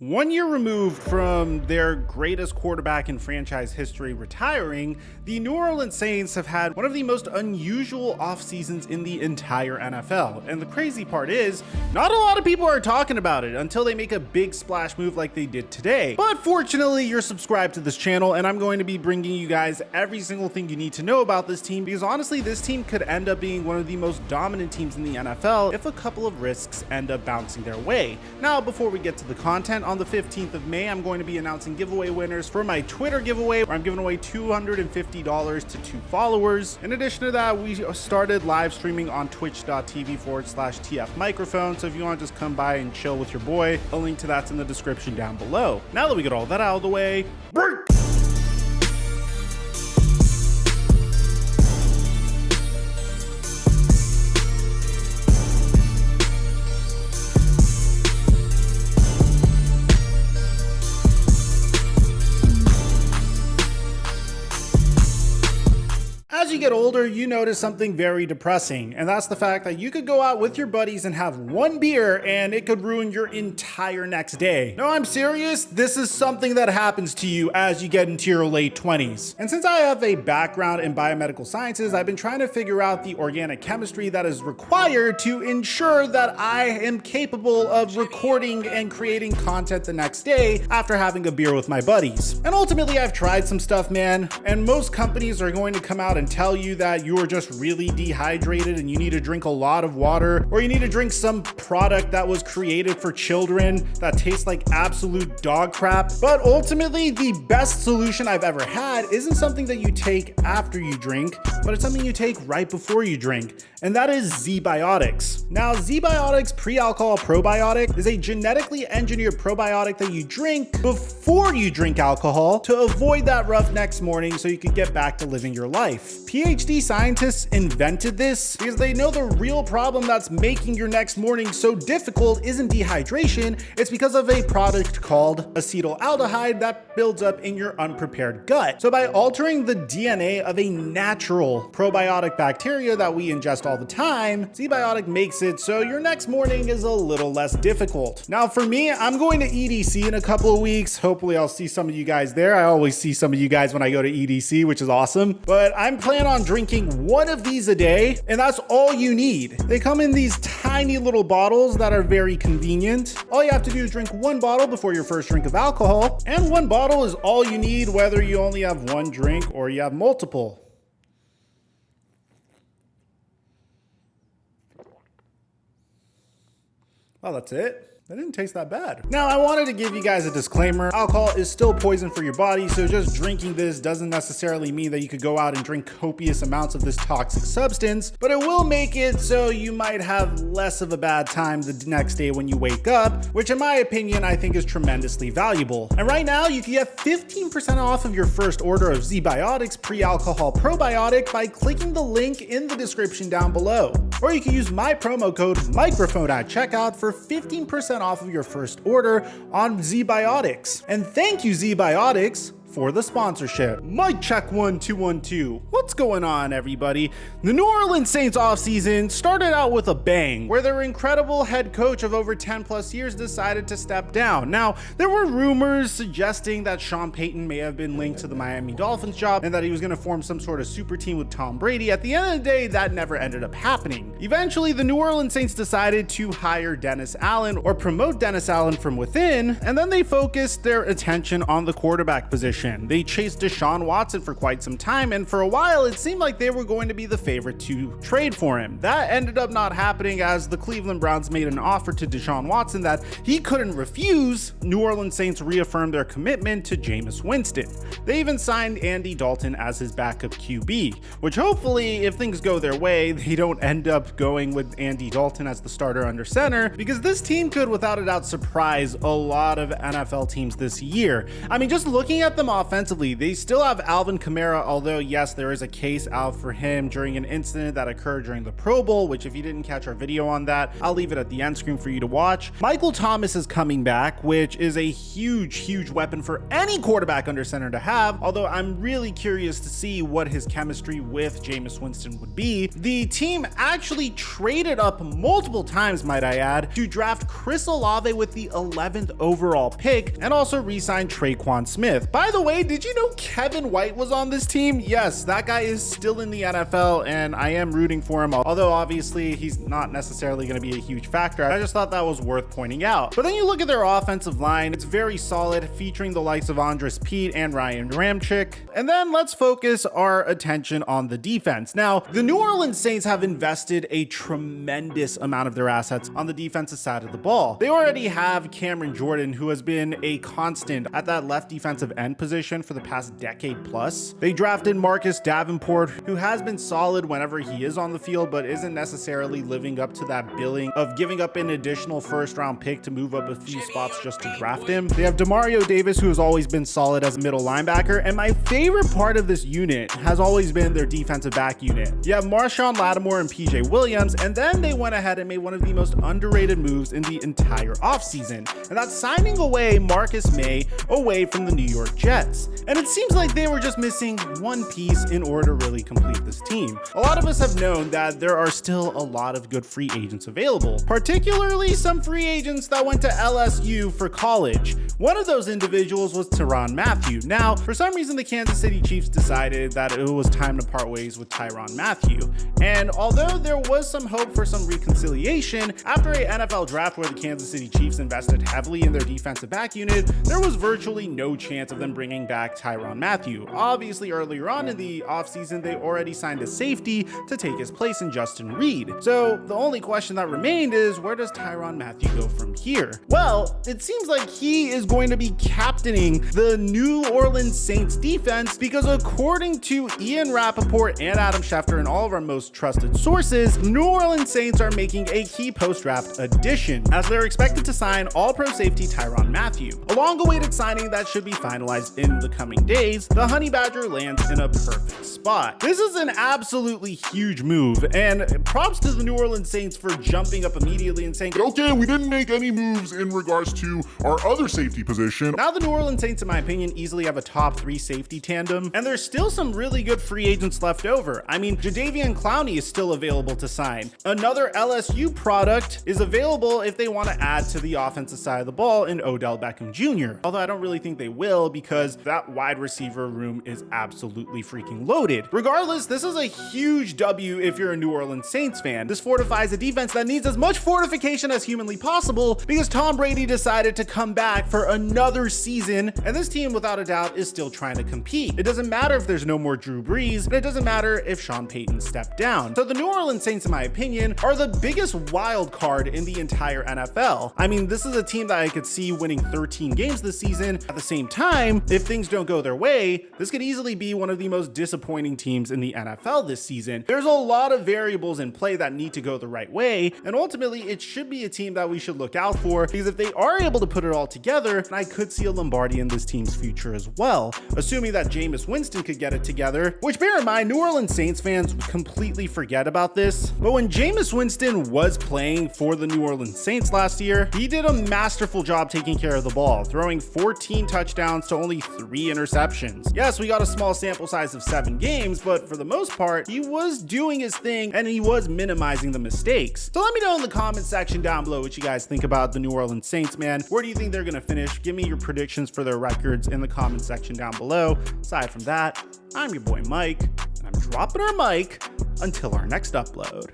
1 year removed from their greatest quarterback in franchise history retiring, the New Orleans Saints have had one of the most unusual off seasons in the entire NFL. And the crazy part is, not a lot of people are talking about it until they make a big splash move like they did today. But fortunately, you're subscribed to this channel, and I'm going to be bringing you guys every single thing you need to know about this team, because honestly, this team could end up being one of the most dominant teams in the NFL if a couple of risks end up bouncing their way. Now, before we get to the content, on the 15th of May, I'm going to be announcing giveaway winners for my Twitter giveaway, where I'm giving away $250 to 2 followers. In addition to that, we started live streaming on twitch.tv/TF Mikerophone. So if you want to just come by and chill with your boy, a link to that's in the description down below. Now that we get all that out of the way, break! As you get older, you notice something very depressing, and that's the fact that you could go out with your buddies and have one beer and it could ruin your entire next day. No, I'm serious. This is something that happens to you as you get into your late 20s. And since I have a background in biomedical sciences, I've been trying to figure out the organic chemistry that is required to ensure that I am capable of recording and creating content the next day after having a beer with my buddies. And ultimately, I've tried some stuff, man, and most companies are going to come out and tell you that you are just really dehydrated and you need to drink a lot of water, or you need to drink some product that was created for children that tastes like absolute dog crap. But ultimately, the best solution I've ever had isn't something that you take after you drink, but it's something you take right before you drink, and that is Xebiotix. Now, Xebiotix pre-alcohol probiotic is a genetically engineered probiotic that you drink before you drink alcohol to avoid that rough next morning so you can get back to living your life. PhD scientists invented this because they know the real problem that's making your next morning so difficult isn't dehydration, it's because of a product called acetaldehyde that builds up in your unprepared gut. So by altering the DNA of a natural probiotic bacteria that we ingest all the time, Xebiotix makes it so your next morning is a little less difficult. Now for me, I'm going to EDC in a couple of weeks. Hopefully I'll see some of you guys there. I always see some of you guys when I go to EDC, which is awesome. But I'm planning on drinking one of these a day, and that's all you need. They come in these tiny little bottles that are very convenient. All you have to do is drink one bottle before your first drink of alcohol, and one bottle is all you need whether you only have one drink or you have multiple. Well, that's it. That didn't taste that bad. Now, I wanted to give you guys a disclaimer. Alcohol is still poison for your body, so just drinking this doesn't necessarily mean that you could go out and drink copious amounts of this toxic substance, but it will make it so you might have less of a bad time the next day when you wake up, which in my opinion, I think is tremendously valuable. And right now, you can get 15% off of your first order of Xebiotix pre-alcohol probiotic by clicking the link in the description down below. Or you can use my promo code Mikerophone at checkout for 15% off of your first order on Xebiotix. And thank you, Xebiotix, for the sponsorship. Mic check 1 2 1 2. What's going on, everybody? The New Orleans Saints offseason started out with a bang, where their incredible head coach of over 10 plus years decided to step down. Now, there were rumors suggesting that Sean Payton may have been linked to the Miami Dolphins job and that he was going to form some sort of super team with Tom Brady. At the end of the day, that never ended up happening. Eventually, the New Orleans Saints decided to hire Dennis Allen, or promote Dennis Allen from within, and then they focused their attention on the quarterback position. They chased Deshaun Watson for quite some time, and for a while it seemed like they were going to be the favorite to trade for him. That ended up not happening as the Cleveland Browns made an offer to Deshaun Watson that he couldn't refuse. New Orleans Saints reaffirmed their commitment to Jameis Winston. They even signed Andy Dalton as his backup QB, which hopefully, if things go their way, they don't end up going with Andy Dalton as the starter under center, because this team could without a doubt surprise a lot of NFL teams this year. I mean, just looking at them them offensively. They still have Alvin Kamara, although yes, there is a case out for him during an incident that occurred during the Pro Bowl, which if you didn't catch our video on that, I'll leave it at the end screen for you to watch. Michael Thomas is coming back, which is a huge weapon for any quarterback under center to have, although I'm really curious to see what his chemistry with Jameis Winston would be. The team actually traded up multiple times, might I add, to draft Chris Olave with the 11th overall pick and also re-signed Traquan Smith. By the way, did you know Kevin White was on this team? Yes, that guy is still in the NFL and I am rooting for him, although obviously he's not necessarily going to be a huge factor. I just thought that was worth pointing out. But then you look at their offensive line, it's very solid, featuring the likes of Andres Pete and Ryan Ramczyk. And then let's focus our attention on the defense. Now, the New Orleans Saints have invested a tremendous amount of their assets on the defensive side of the ball. They already have Cameron Jordan, who has been a constant at that left defensive end position for the past decade plus. They drafted Marcus Davenport, who has been solid whenever he is on the field, but isn't necessarily living up to that billing of giving up an additional first-round pick to move up a few spots just to draft him. They have Demario Davis, who has always been solid as a middle linebacker, and my favorite part of this unit has always been their defensive back unit. You have Marshawn Lattimore and PJ Williams, and then they went ahead and made one of the most underrated moves in the entire offseason, and that's signing away Marcus May away from the New York Jets. And it seems like they were just missing one piece in order to really complete this team. A lot of us have known that there are still a lot of good free agents available, particularly some free agents that went to LSU for college. One of those individuals was Tyron Matthew. Now, for some reason, the Kansas City Chiefs decided that it was time to part ways with Tyron Matthew. And although there was some hope for some reconciliation, after a NFL draft where the Kansas City Chiefs invested heavily in their defensive back unit, there was virtually no chance of them bringing back Tyron Matthew. Obviously, earlier on in the offseason, they already signed a safety to take his place in Justin Reed. So the only question that remained is, where does Tyron Matthew go from here? Well, it seems like he is going to be captaining the New Orleans Saints defense because according to Ian Rappaport and Adam Schefter and all of our most trusted sources, New Orleans Saints are making a key post-draft addition as they're expected to sign all-pro safety Tyron Matthew. A long-awaited signing that should be finalized in the coming days, the Honey Badger lands in a perfect spot. This is an absolutely huge move, and props to the New Orleans Saints for jumping up immediately and saying, okay, we didn't make any moves in regards to our other safety position. Now the New Orleans Saints, in my opinion, easily have a top 3 safety tandem, and there's still some really good free agents left over. I mean, Jadeveon Clowney is still available to sign. Another LSU product is available if they want to add to the offensive side of the ball in Odell Beckham Jr. Although I don't really think they will because that wide receiver room is absolutely freaking loaded. Regardless, this is a huge W if you're a New Orleans Saints fan. This fortifies a defense that needs as much fortification as humanly possible because Tom Brady decided to come back for another season, and this team without a doubt is still trying to compete. It doesn't matter if there's no more Drew Brees, and it doesn't matter if Sean Payton stepped down. So the New Orleans Saints, in my opinion, are the biggest wild card in the entire NFL. I mean, this is a team that I could see winning 13 games this season. At the same time, if things don't go their way, this could easily be one of the most disappointing teams in the NFL this season. There's a lot of variables in play that need to go the right way, and ultimately it should be a team that we should look out for because if they are able to put it all together, I could see a Lombardi in this team's future as well, assuming that Jameis Winston could get it together, which bear in mind, New Orleans Saints fans completely forget about this, but when Jameis Winston was playing for the New Orleans Saints last year, he did a masterful job taking care of the ball, throwing 14 touchdowns to only 3 interceptions. Yes, we got a small sample size of 7 games, but for the most part, he was doing his thing and he was minimizing the mistakes. So let me know in the comment section down below what you guys think about the New Orleans Saints, man. Where do you think they're going to finish? Give me your predictions for their records in the comment section down below. Aside from that, I'm your boy Mike, and I'm dropping our mic until our next upload.